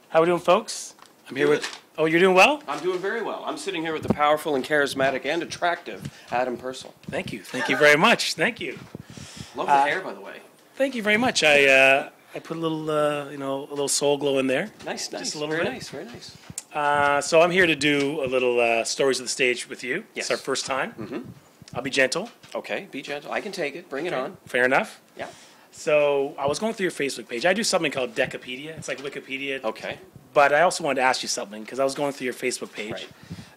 How we doing, folks? I'm here Good. with. Oh, you're doing well. I'm doing very well. I'm sitting here with the powerful and charismatic and attractive Adam Purcell. Thank you. Thank you very much. Thank you. Love the hair, by the way. Thank you very much. I put a little a little soul glow in there. Nice, Just a little very bit. nice, very nice. So I'm here to do a little stories of the stage with you. Yes. It's our first time. I'll be gentle. Okay, be gentle. I can take it. Bring it on. Fair enough. Yeah. So I was going through your Facebook page. I do something called Decapedia. It's like Wikipedia. Okay. But I also wanted to ask you something because I was going through your Facebook page. Right.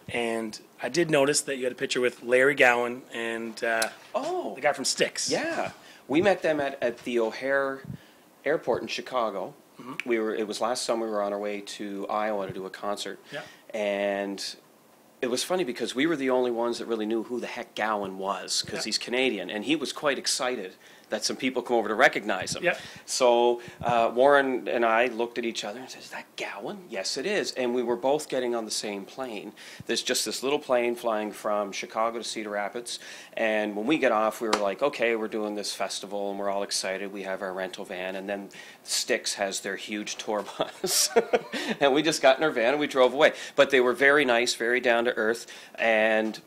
And I did notice that you had a picture with Larry Gowan and Oh, the guy from Styx. yeah. We met them at the O'Hare Airport in Chicago. It was last summer. We were on our way to Iowa to do a concert. Yeah. And it was funny because we were the only ones that really knew who the heck Gowan was because he's Canadian, and he was quite excited that some people come over to recognize him. Yep. So Warren and I looked at each other and said, "Is that Gowan?" "Yes, it is." And we were both getting on the same plane. There's just this little plane flying from Chicago to Cedar Rapids, and when we get off, we were like, "Okay, we're doing this festival, and we're all excited. We have our rental van, and then Styx has their huge tour bus." And we just got in our van and we drove away. But they were very nice, very down to earth, and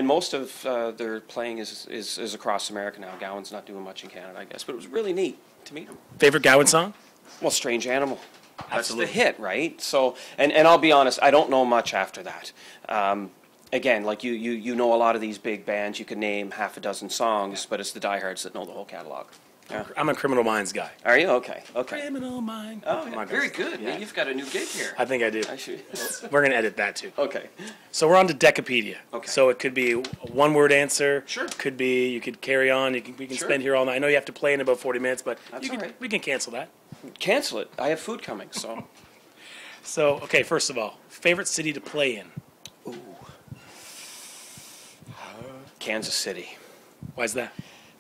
most of their playing is across America now. Gowan's not doing much in Canada, I guess. But it was really neat to meet him. Favorite Gowan song? Well, Strange Animal. That's Absolutely. the hit, right? So, and I'll be honest, I don't know much after that. Again, like you know a lot of these big bands. You can name half a dozen songs, but it's the diehards that know the whole catalog. Yeah. I'm a Criminal Minds guy. Are you? Okay. Okay. Criminal Minds. Oh, my very goodness. good. Yeah. You've got a new gig here. I think I do. I should. We're going to edit that too. Okay. So we're on to Decapedia. Okay. So it could be a one-word answer. Sure. Could be, you could carry on. We can Sure. spend here all night. I know you have to play in about 40 minutes, but That's all right. we can cancel that. Cancel it. I have food coming, so. So, okay, first of all, favorite city to play in? Ooh. Kansas City. Why's that?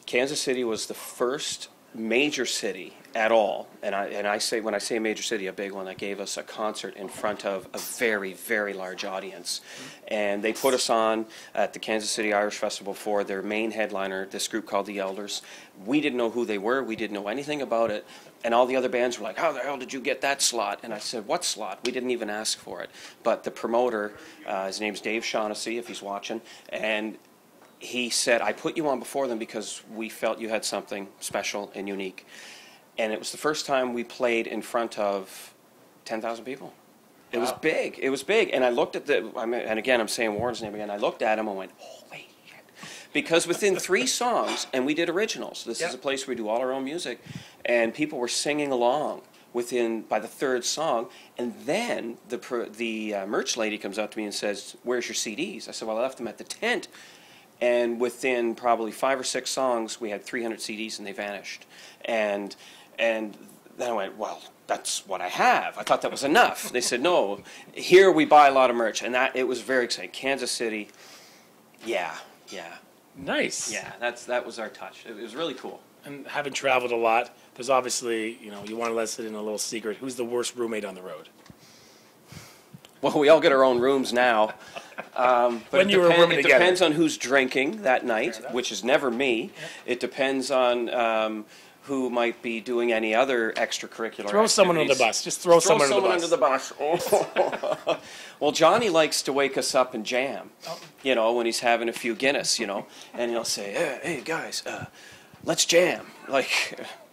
Kansas City was the first major city at all, and I say, when I say major city, a big one, that gave us a concert in front of a very, very large audience. And they put us on at the Kansas City Irish Festival for their main headliner, this group called the Elders. We didn't know who they were. We didn't know anything about it. And all the other bands were like, "How the hell did you get that slot?" And I said, "What slot?" We didn't even ask for it. But the promoter, his name's Dave Shaughnessy, if he's watching, and he said, "I put you on before them because we felt you had something special and unique." And it was the first time we played in front of 10,000 people. It was big. It was big. And I looked at and again, I'm saying Warren's name again. I looked at him and went, "Holy shit." Because within 3 songs, and we did originals. This is a place where we do all our own music. And people were singing along by the 3rd song. And then the merch lady comes up to me and says, "Where's your CDs?" I said, "Well, I left them at the tent." And within probably 5 or 6 songs, we had 300 CDs, and they vanished. And then I went, "Well, that's what I have." I thought that was enough. They said, "No, here we buy a lot of merch," and it was very exciting. Kansas City, yeah. Nice. Yeah, that was our touch. It was really cool. And having traveled a lot, there's obviously, you want to let it in a little secret. Who's the worst roommate on the road? Well, we all get our own rooms now. But When you were rooming it together. depends on who's drinking that night, which is never me. It depends on who might be doing any other extracurricular Throw someone under the activities. bus. Just throw someone under the bus. Oh. Well, Johnny likes to wake us up and jam, when he's having a few Guinness, and he'll say, hey guys, let's jam. Like,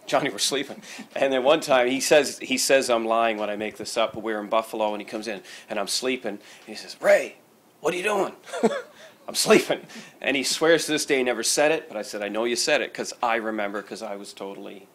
Johnny, we're sleeping. And then one time he says I'm lying when I make this up, but we're in Buffalo and he comes in and I'm sleeping. And he says, "Ray, what are you doing?" "I'm sleeping." And he swears to this day he never said it, but I said, "I know you said it because I remember because I was totally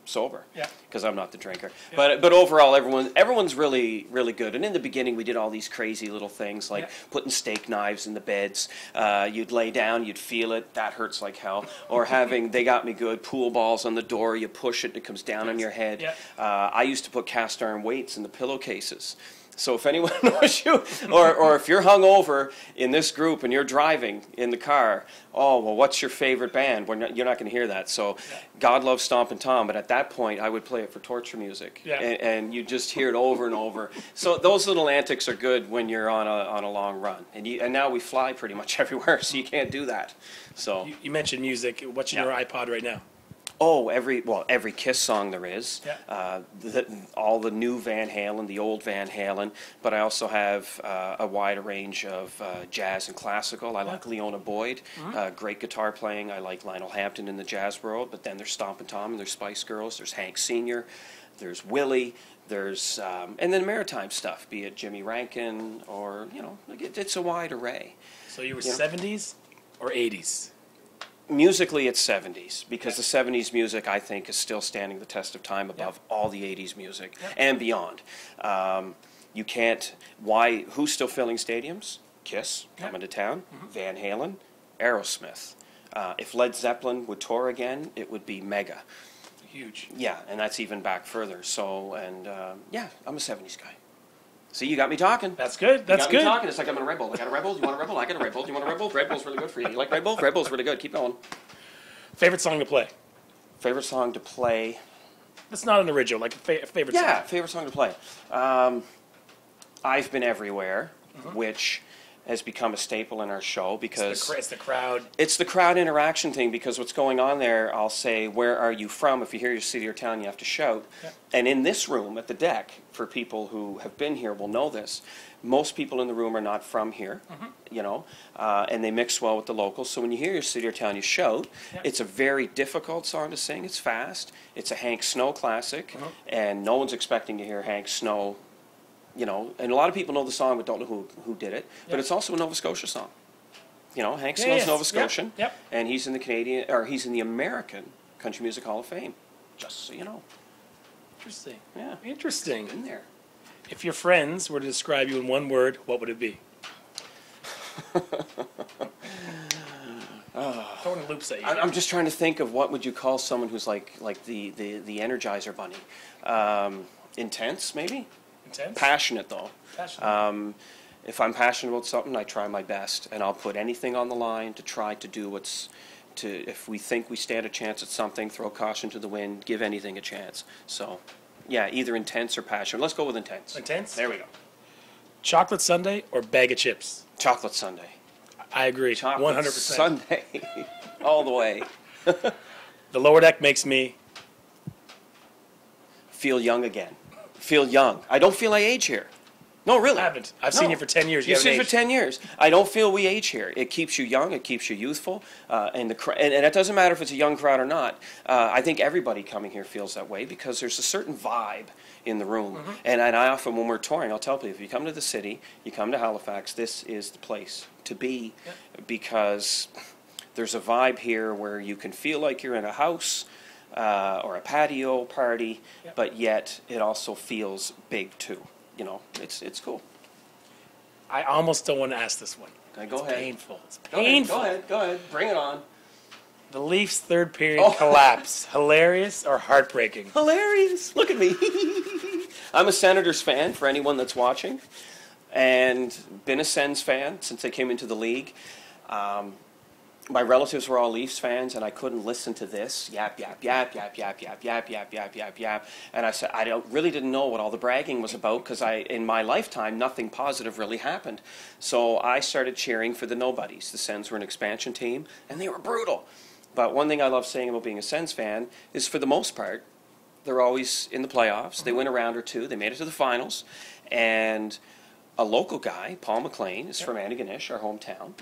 sober." Yeah. Because I'm not the drinker. Yeah. But overall, everyone's really, really good. And in the beginning, we did all these crazy little things like putting steak knives in the beds. You'd lay down, you'd feel it. That hurts like hell. Or having, they got me good, pool balls on the door. You push it, and it comes down on your head. Yeah. I used to put cast iron weights in the pillowcases. So if anyone knows you, or if you're hungover in this group and you're driving in the car, "Oh, well, what's your favorite band?" You're not going to hear that. So God loves Stompin' Tom, but at that point, I would play it for torture music. Yeah. And you just hear it over and over. So those little antics are good when you're on a long run. And now we fly pretty much everywhere, so you can't do that. So You mentioned music. What's in your iPod right now? Oh, every Kiss song there is. Yeah. All the new Van Halen, the old Van Halen, but I also have a wide range of jazz and classical. I like Leona Boyd, great guitar playing. I like Lionel Hampton in the jazz world, but then there's Stompin' Tom and there's Spice Girls, there's Hank Sr., there's Willie, there's and then maritime stuff, be it Jimmy Rankin or, it's a wide array. So you were 70s or 80s? Musically, it's 70s, because the 70s music, I think, is still standing the test of time above all the 80s music and beyond. You can't, who's still filling stadiums? Kiss, coming to town, Van Halen, Aerosmith. If Led Zeppelin would tour again, it would be mega. Huge. Yeah, and that's even back further. So, I'm a 70s guy. See, you got me talking. That's good. That's you got good. Me talking. It's like I'm in a Red Bull. I got a Red Bull. You want a Red Bull? I got a Red Bull. You want a Red Bull? Red Bull's really good for you. You like Red Bull? Red Bull's really good. Keep going. Favorite song to play? Favorite song to play? That's not an original, like a favorite song. Yeah, favorite song to play. I've Been Everywhere, which has become a staple in our show because it's the crowd. It's the crowd interaction thing, because what's going on there, I'll say, where are you from? If you hear your city or town, you have to shout. Yeah. And in this room at the deck, for people who have been here will know this, most people in the room are not from here, and they mix well with the locals. So when you hear your city or town, you shout. Yeah. It's a very difficult song to sing. It's fast. It's a Hank Snow classic, and no one's expecting to hear Hank Snow. And a lot of people know the song but don't know who did it. But it's also a Nova Scotia song. Hank Snow's Nova Scotian, and he's in the American Country Music Hall of Fame. Just so you know. Interesting. Yeah. Interesting. In there. If your friends were to describe you in one word, what would it be? Throwing loops at you. I'm just trying to think of what would you call someone who's like the Energizer Bunny. Intense, maybe. Intense? Passionate, though. Passionate. If I'm passionate about something, I try my best, and I'll put anything on the line to try to do if we think we stand a chance at something, throw caution to the wind, give anything a chance. So, yeah, either intense or passionate. Let's go with intense. Intense? There we go. Chocolate sundae or bag of chips? Chocolate sundae. I agree. Chocolate 100%. sundae. All the way. The lower deck makes me feel young again. Feel young. I don't feel I age here. No, really. I haven't. I've seen you for 10 years. You've seen me for 10 years. I don't feel we age here. It keeps you young. It keeps you youthful. And it doesn't matter if it's a young crowd or not. I think everybody coming here feels that way because there's a certain vibe in the room. And I often, when we're touring, I'll tell people, if you come to the city, you come to Halifax, this is the place to be because there's a vibe here where you can feel like you're in a house or a patio party, but yet it also feels big too. It's cool. I almost don't want to ask this one. Go ahead. Painful. It's painful. Go ahead. Bring it on. The Leafs' third period collapse. Hilarious or heartbreaking? Hilarious. Look at me. I'm a Senators fan, for anyone that's watching, and been a Sens fan since they came into the league. My relatives were all Leafs fans, and I couldn't listen to this. Yap, yap, yap, yap, yap, yap, yap, yap, yap, yap, yap. And I said, really didn't know what all the bragging was about because in my lifetime, nothing positive really happened. So I started cheering for the nobodies. The Sens were an expansion team, and they were brutal. But one thing I love saying about being a Sens fan is, for the most part, they're always in the playoffs. They win a round or two. They made it to the finals. And a local guy, Paul McLean, is from Antigonish, our hometown.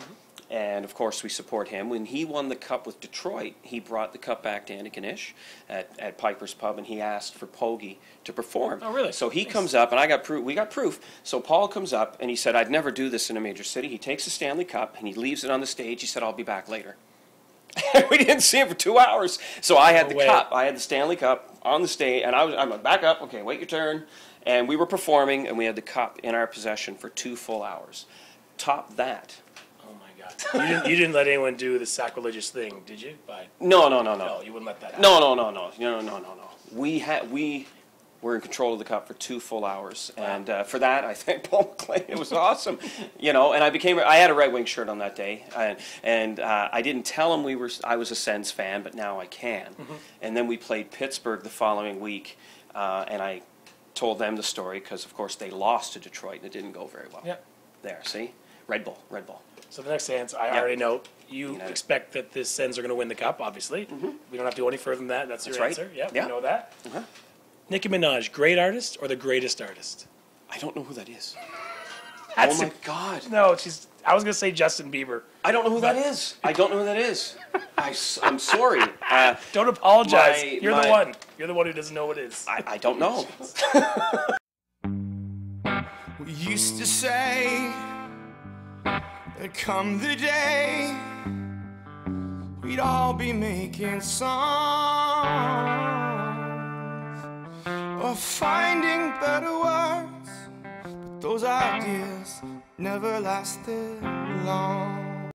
And, of course, we support him. When he won the Cup with Detroit, he brought the Cup back to Antigonish at Piper's Pub, and he asked for Pogie to perform. Oh, really? So he comes up, and we got proof. So Paul comes up, and he said, I'd never do this in a major city. He takes the Stanley Cup, and he leaves it on the stage. He said, I'll be back later. We didn't see him for 2 hours. So I had the cup. I had the Stanley Cup on the stage, and I'm like, back up. Okay, wait your turn. And we were performing, and we had the cup in our possession for 2 full hours. Top that. You didn't let anyone do the sacrilegious thing, did you? No, you wouldn't let that happen. No. We were in control of the cup for 2 full hours, and for that I thank Paul McLean. It was awesome, And I had a Red Wing shirt on that day, and I didn't tell him I was a Sens fan, but now I can. And then we played Pittsburgh the following week, and I told them the story because, of course, they lost to Detroit and it didn't go very well. Yep. There, see, Red Bull. So the next answer, I already know. You expect that the Sens are going to win the cup, obviously. We don't have to go any further than that. That's your right. answer. Yeah, Yeah. we know that. Nicki Minaj, great artist or the greatest artist? I don't know who that is. That's Oh my God. No, I was going to say Justin Bieber. I don't know who that is. I don't know who that is. I'm sorry. Don't apologize. You're the my- one. You're the one who doesn't know what it is. I don't know. We used to say there'd come the day we'd all be making songs or finding better words, but those ideas never lasted long.